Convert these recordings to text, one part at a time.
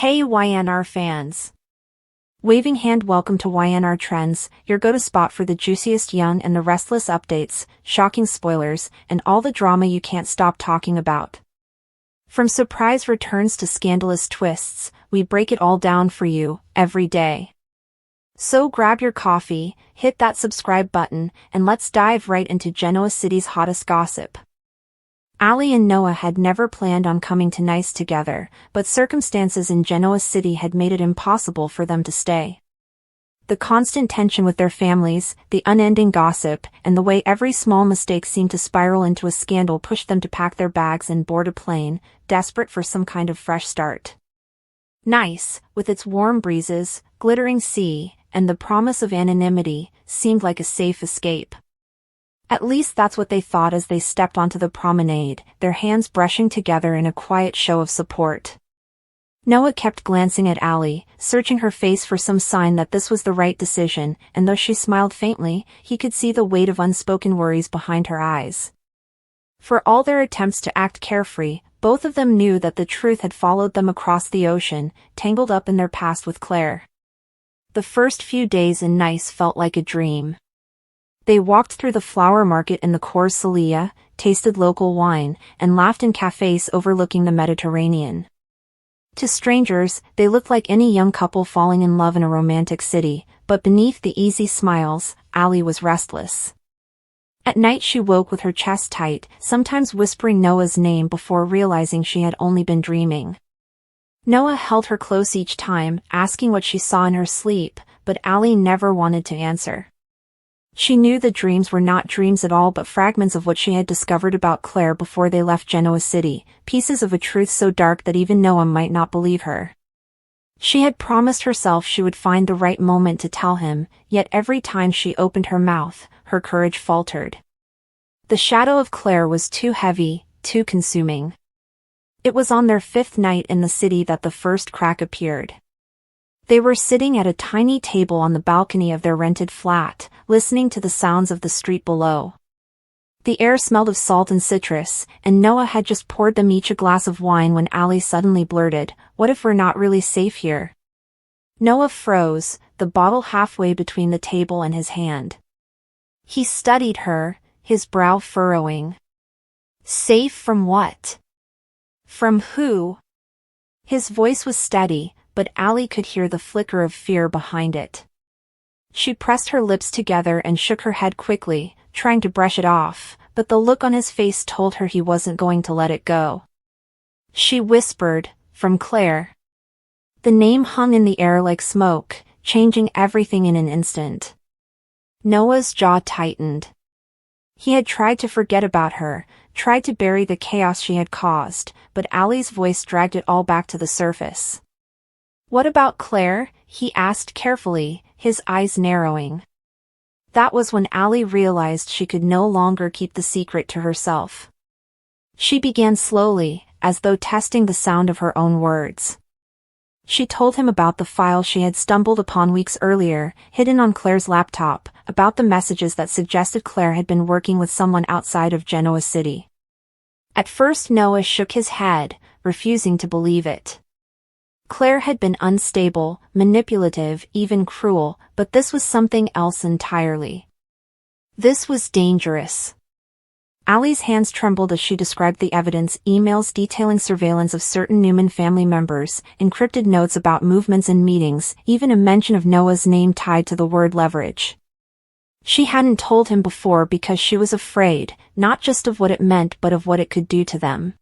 Hey YNR fans! Waving hand, welcome to YNR Trends, your go-to spot for the juiciest Young and the Restless updates, shocking spoilers, and all the drama you can't stop talking about. From surprise returns to scandalous twists, we break it all down for you, every day. So grab your coffee, hit that subscribe button, and let's dive right into Genoa City's hottest gossip. Allie and Noah had never planned on coming to Nice together, but circumstances in Genoa City had made it impossible for them to stay. The constant tension with their families, the unending gossip, and the way every small mistake seemed to spiral into a scandal pushed them to pack their bags and board a plane, desperate for some kind of fresh start. Nice, with its warm breezes, glittering sea, and the promise of anonymity, seemed like a safe escape. At least that's what they thought as they stepped onto the promenade, their hands brushing together in a quiet show of support. Noah kept glancing at Allie, searching her face for some sign that this was the right decision, and though she smiled faintly, he could see the weight of unspoken worries behind her eyes. For all their attempts to act carefree, both of them knew that the truth had followed them across the ocean, tangled up in their past with Claire. The first few days in Nice felt like a dream. They walked through the flower market in the Cours Saleya, tasted local wine, and laughed in cafes overlooking the Mediterranean. To strangers, they looked like any young couple falling in love in a romantic city, but beneath the easy smiles, Allie was restless. At night she woke with her chest tight, sometimes whispering Noah's name before realizing she had only been dreaming. Noah held her close each time, asking what she saw in her sleep, but Allie never wanted to answer. She knew the dreams were not dreams at all but fragments of what she had discovered about Claire before they left Genoa City, pieces of a truth so dark that even Noah might not believe her. She had promised herself she would find the right moment to tell him, yet every time she opened her mouth, her courage faltered. The shadow of Claire was too heavy, too consuming. It was on their fifth night in the city that the first crack appeared. They were sitting at a tiny table on the balcony of their rented flat, listening to the sounds of the street below. The air smelled of salt and citrus, and Noah had just poured them each a glass of wine when Allie suddenly blurted, "What if we're not really safe here?" Noah froze, the bottle halfway between the table and his hand. He studied her, his brow furrowing. Safe from what? From who? His voice was steady, but Allie could hear the flicker of fear behind it. She pressed her lips together and shook her head quickly, trying to brush it off, but the look on his face told her he wasn't going to let it go. She whispered, "From Claire." The name hung in the air like smoke, changing everything in an instant. Noah's jaw tightened. He had tried to forget about her, tried to bury the chaos she had caused, but Allie's voice dragged it all back to the surface. "What about Claire?" he asked carefully, his eyes narrowing. That was when Allie realized she could no longer keep the secret to herself. She began slowly, as though testing the sound of her own words. She told him about the file she had stumbled upon weeks earlier, hidden on Claire's laptop, about the messages that suggested Claire had been working with someone outside of Genoa City. At first Noah shook his head, refusing to believe it. Claire had been unstable, manipulative, even cruel, but this was something else entirely. This was dangerous. Allie's hands trembled as she described the evidence: emails detailing surveillance of certain Newman family members, encrypted notes about movements and meetings, even a mention of Noah's name tied to the word leverage. She hadn't told him before because she was afraid, not just of what it meant but of what it could do to them.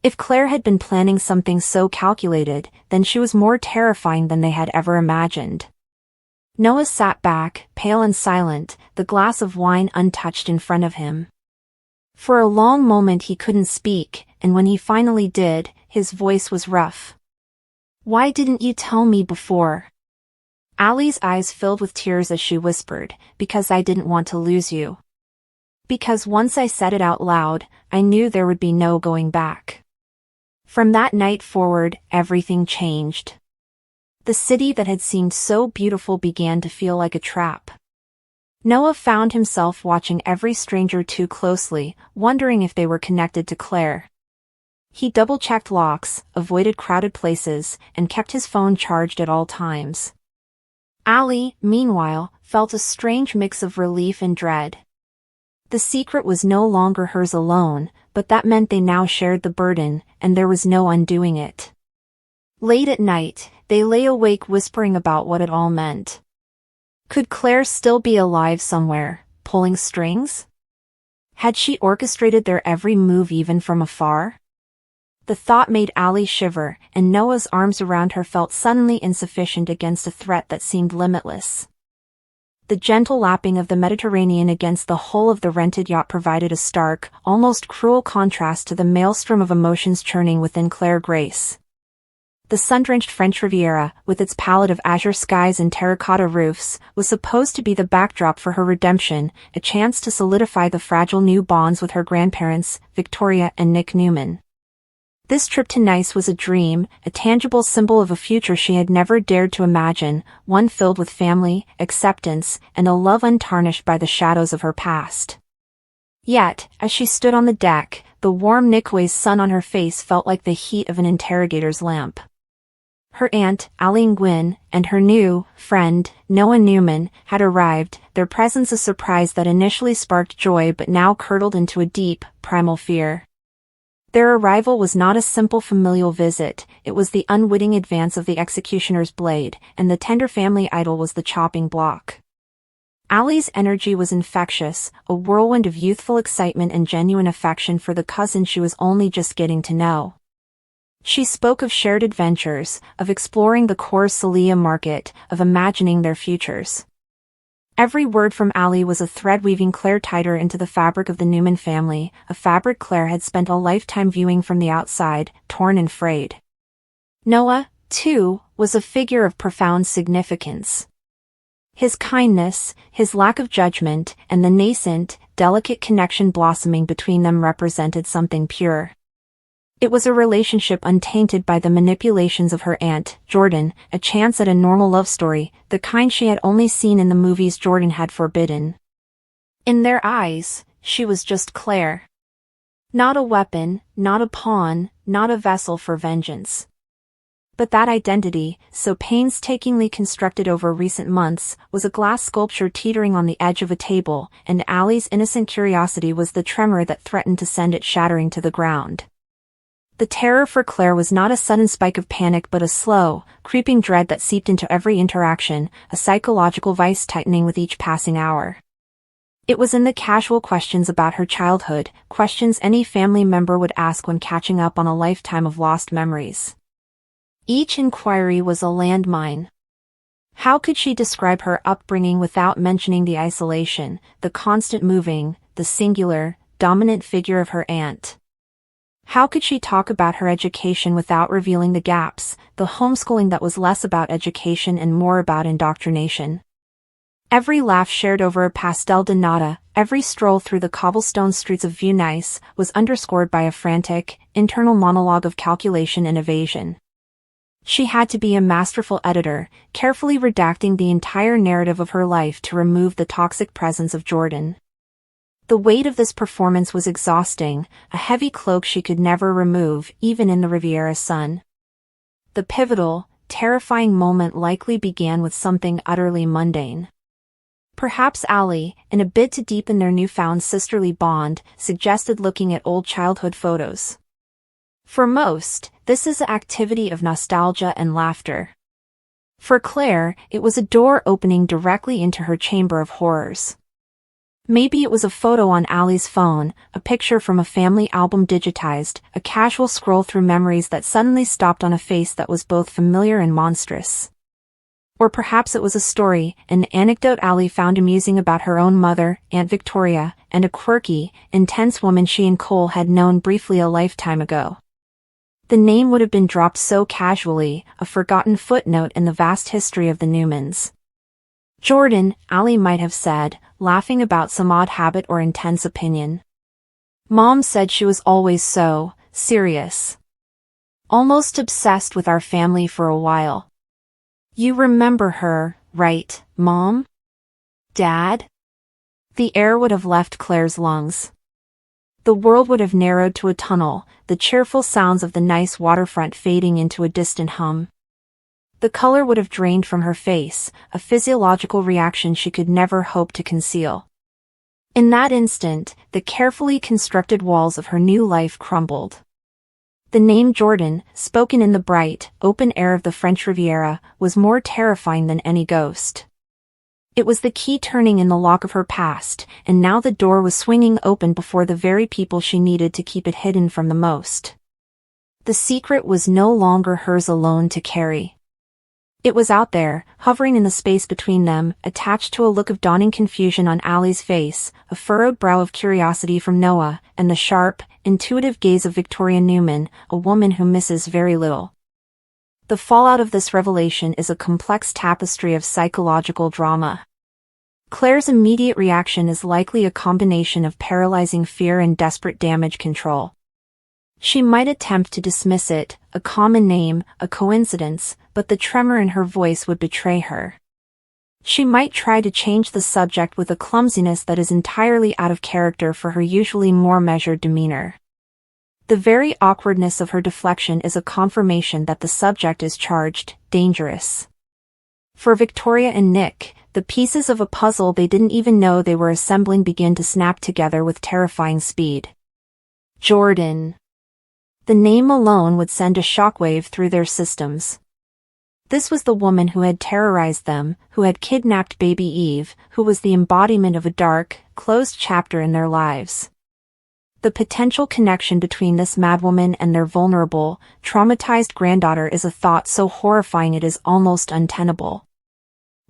If Claire had been planning something so calculated, then she was more terrifying than they had ever imagined. Noah sat back, pale and silent, the glass of wine untouched in front of him. For a long moment he couldn't speak, and when he finally did, his voice was rough. "Why didn't you tell me before?" Allie's eyes filled with tears as she whispered, "Because I didn't want to lose you. Because once I said it out loud, I knew there would be no going back." From that night forward, everything changed. The city that had seemed so beautiful began to feel like a trap. Noah found himself watching every stranger too closely, wondering if they were connected to Claire. He double-checked locks, avoided crowded places, and kept his phone charged at all times. Allie, meanwhile, felt a strange mix of relief and dread. The secret was no longer hers alone, but that meant they now shared the burden, and there was no undoing it. Late at night, they lay awake whispering about what it all meant. Could Claire still be alive somewhere, pulling strings? Had she orchestrated their every move even from afar? The thought made Allie shiver, and Noah's arms around her felt suddenly insufficient against a threat that seemed limitless. The gentle lapping of the Mediterranean against the hull of the rented yacht provided a stark, almost cruel contrast to the maelstrom of emotions churning within Claire Grace. The sun-drenched French Riviera, with its palette of azure skies and terracotta roofs, was supposed to be the backdrop for her redemption, a chance to solidify the fragile new bonds with her grandparents, Victoria and Nick Newman. This trip to Nice was a dream, a tangible symbol of a future she had never dared to imagine, one filled with family, acceptance, and a love untarnished by the shadows of her past. Yet, as she stood on the deck, the warm Nicoy's sun on her face felt like the heat of an interrogator's lamp. Her aunt, Allie Gwynn, and her new friend, Noah Newman, had arrived, their presence a surprise that initially sparked joy but now curdled into a deep, primal fear. Their arrival was not a simple familial visit, it was the unwitting advance of the executioner's blade, and the tender family idol was the chopping block. Allie's energy was infectious, a whirlwind of youthful excitement and genuine affection for the cousin she was only just getting to know. She spoke of shared adventures, of exploring the Cours Celia market, of imagining their futures. Every word from Allie was a thread weaving Claire tighter into the fabric of the Newman family, a fabric Claire had spent a lifetime viewing from the outside, torn and frayed. Noah, too, was a figure of profound significance. His kindness, his lack of judgment, and the nascent, delicate connection blossoming between them represented something pure. It was a relationship untainted by the manipulations of her aunt, Jordan, a chance at a normal love story, the kind she had only seen in the movies Jordan had forbidden. In their eyes, she was just Claire. Not a weapon, not a pawn, not a vessel for vengeance. But that identity, so painstakingly constructed over recent months, was a glass sculpture teetering on the edge of a table, and Allie's innocent curiosity was the tremor that threatened to send it shattering to the ground. The terror for Claire was not a sudden spike of panic but a slow, creeping dread that seeped into every interaction, a psychological vice tightening with each passing hour. It was in the casual questions about her childhood, questions any family member would ask when catching up on a lifetime of lost memories. Each inquiry was a landmine. How could she describe her upbringing without mentioning the isolation, the constant moving, the singular, dominant figure of her aunt? How could she talk about her education without revealing the gaps, the homeschooling that was less about education and more about indoctrination? Every laugh shared over a pastel de nata, every stroll through the cobblestone streets of Nice, was underscored by a frantic, internal monologue of calculation and evasion. She had to be a masterful editor, carefully redacting the entire narrative of her life to remove the toxic presence of Jordan. The weight of this performance was exhausting, a heavy cloak she could never remove, even in the Riviera sun. The pivotal, terrifying moment likely began with something utterly mundane. Perhaps Allie, in a bid to deepen their newfound sisterly bond, suggested looking at old childhood photos. For most, this is an activity of nostalgia and laughter. For Claire, it was a door opening directly into her chamber of horrors. Maybe it was a photo on Allie's phone, a picture from a family album digitized, a casual scroll through memories that suddenly stopped on a face that was both familiar and monstrous. Or perhaps it was a story, an anecdote Allie found amusing about her own mother, Aunt Victoria, and a quirky, intense woman she and Cole had known briefly a lifetime ago. The name would have been dropped so casually, a forgotten footnote in the vast history of the Newmans. Jordan, Allie might have said, laughing about some odd habit or intense opinion. Mom said she was always so serious. Almost obsessed with our family for a while. You remember her, right, Mom? Dad? The air would have left Claire's lungs. The world would have narrowed to a tunnel, the cheerful sounds of the nice waterfront fading into a distant hum. The color would have drained from her face, a physiological reaction she could never hope to conceal. In that instant, the carefully constructed walls of her new life crumbled. The name Jordan, spoken in the bright, open air of the French Riviera, was more terrifying than any ghost. It was the key turning in the lock of her past, and now the door was swinging open before the very people she needed to keep it hidden from the most. The secret was no longer hers alone to carry. It was out there, hovering in the space between them, attached to a look of dawning confusion on Allie's face, a furrowed brow of curiosity from Noah, and the sharp, intuitive gaze of Victoria Newman, a woman who misses very little. The fallout of this revelation is a complex tapestry of psychological drama. Claire's immediate reaction is likely a combination of paralyzing fear and desperate damage control. She might attempt to dismiss it, a common name, a coincidence, but the tremor in her voice would betray her. She might try to change the subject with a clumsiness that is entirely out of character for her usually more measured demeanor. The very awkwardness of her deflection is a confirmation that the subject is charged, dangerous. For Victoria and Nick, the pieces of a puzzle they didn't even know they were assembling begin to snap together with terrifying speed. Jordan. The name alone would send a shockwave through their systems. This was the woman who had terrorized them, who had kidnapped baby Eve, who was the embodiment of a dark, closed chapter in their lives. The potential connection between this madwoman and their vulnerable, traumatized granddaughter is a thought so horrifying it is almost untenable.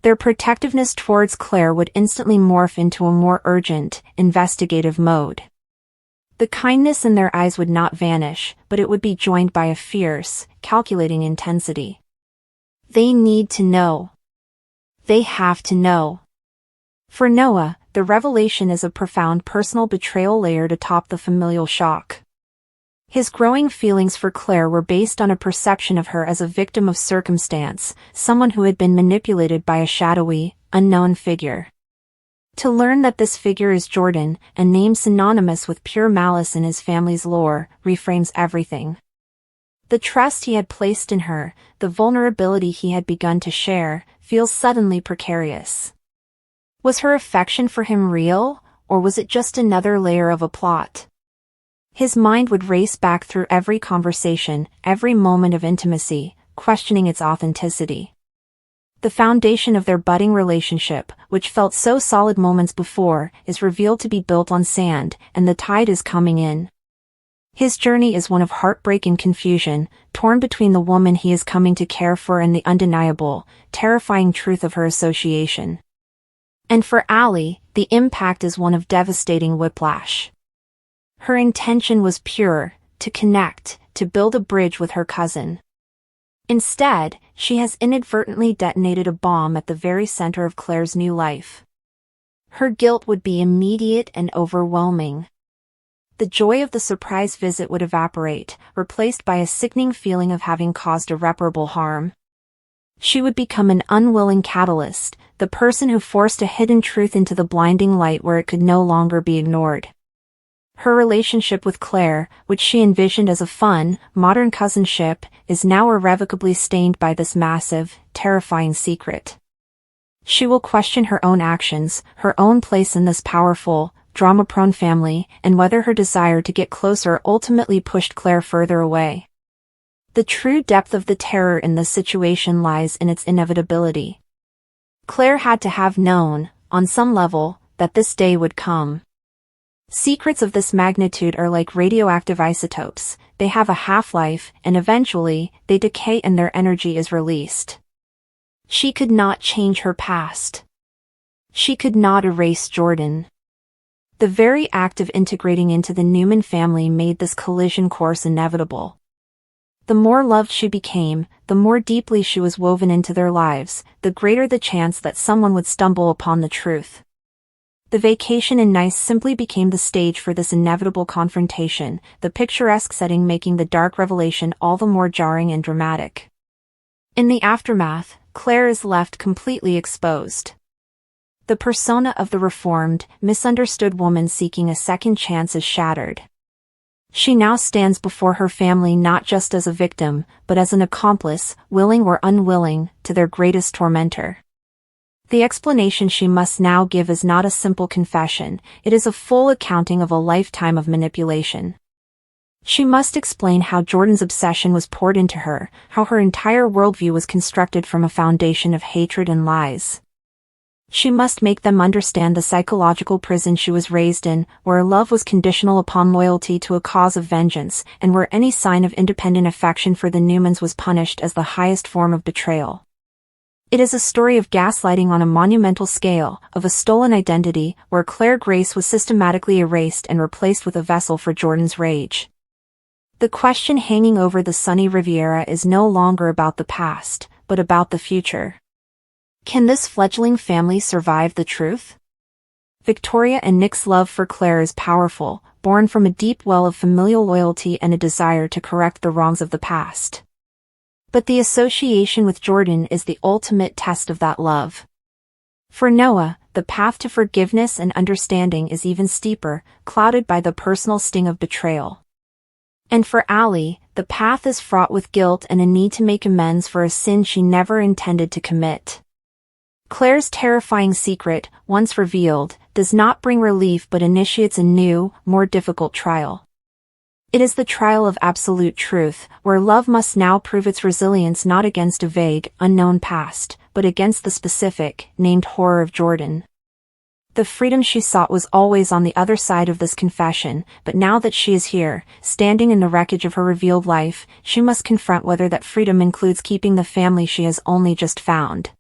Their protectiveness towards Claire would instantly morph into a more urgent, investigative mode. The kindness in their eyes would not vanish, but it would be joined by a fierce, calculating intensity. They need to know. They have to know. For Noah, the revelation is a profound personal betrayal layered atop the familial shock. His growing feelings for Claire were based on a perception of her as a victim of circumstance, someone who had been manipulated by a shadowy, unknown figure. To learn that this figure is Jordan, a name synonymous with pure malice in his family's lore, reframes everything. The trust he had placed in her, the vulnerability he had begun to share, feels suddenly precarious. Was her affection for him real, or was it just another layer of a plot? His mind would race back through every conversation, every moment of intimacy, questioning its authenticity. The foundation of their budding relationship, which felt so solid moments before, is revealed to be built on sand, and the tide is coming in. His journey is one of heartbreak and confusion, torn between the woman he is coming to care for and the undeniable, terrifying truth of her association. And for Allie, the impact is one of devastating whiplash. Her intention was pure, to connect, to build a bridge with her cousin. Instead, she has inadvertently detonated a bomb at the very center of Claire's new life. Her guilt would be immediate and overwhelming. The joy of the surprise visit would evaporate, replaced by a sickening feeling of having caused irreparable harm. She would become an unwilling catalyst, the person who forced a hidden truth into the blinding light where it could no longer be ignored. Her relationship with Claire, which she envisioned as a fun, modern cousinship, is now irrevocably stained by this massive, terrifying secret. She will question her own actions, her own place in this powerful, drama-prone family, and whether her desire to get closer ultimately pushed Claire further away. The true depth of the terror in this situation lies in its inevitability. Claire had to have known, on some level, that this day would come. Secrets of this magnitude are like radioactive isotopes, they have a half-life, and eventually, they decay and their energy is released. She could not change her past. She could not erase Jordan. The very act of integrating into the Newman family made this collision course inevitable. The more loved she became, the more deeply she was woven into their lives, the greater the chance that someone would stumble upon the truth. The vacation in Nice simply became the stage for this inevitable confrontation, the picturesque setting making the dark revelation all the more jarring and dramatic. In the aftermath, Claire is left completely exposed. The persona of the reformed, misunderstood woman seeking a second chance is shattered. She now stands before her family not just as a victim, but as an accomplice, willing or unwilling, to their greatest tormentor. The explanation she must now give is not a simple confession, it is a full accounting of a lifetime of manipulation. She must explain how Jordan's obsession was poured into her, how her entire worldview was constructed from a foundation of hatred and lies. She must make them understand the psychological prison she was raised in, where love was conditional upon loyalty to a cause of vengeance, and where any sign of independent affection for the Newmans was punished as the highest form of betrayal. It is a story of gaslighting on a monumental scale, of a stolen identity, where Claire Grace was systematically erased and replaced with a vessel for Jordan's rage. The question hanging over the sunny Riviera is no longer about the past, but about the future. Can this fledgling family survive the truth? Victoria and Nick's love for Claire is powerful, born from a deep well of familial loyalty and a desire to correct the wrongs of the past. But the association with Jordan is the ultimate test of that love. For Noah, the path to forgiveness and understanding is even steeper, clouded by the personal sting of betrayal. And for Allie, the path is fraught with guilt and a need to make amends for a sin she never intended to commit. Claire's terrifying secret, once revealed, does not bring relief but initiates a new, more difficult trial. It is the trial of absolute truth, where love must now prove its resilience not against a vague, unknown past, but against the specific, named horror of Jordan. The freedom she sought was always on the other side of this confession, but now that she is here, standing in the wreckage of her revealed life, she must confront whether that freedom includes keeping the family she has only just found.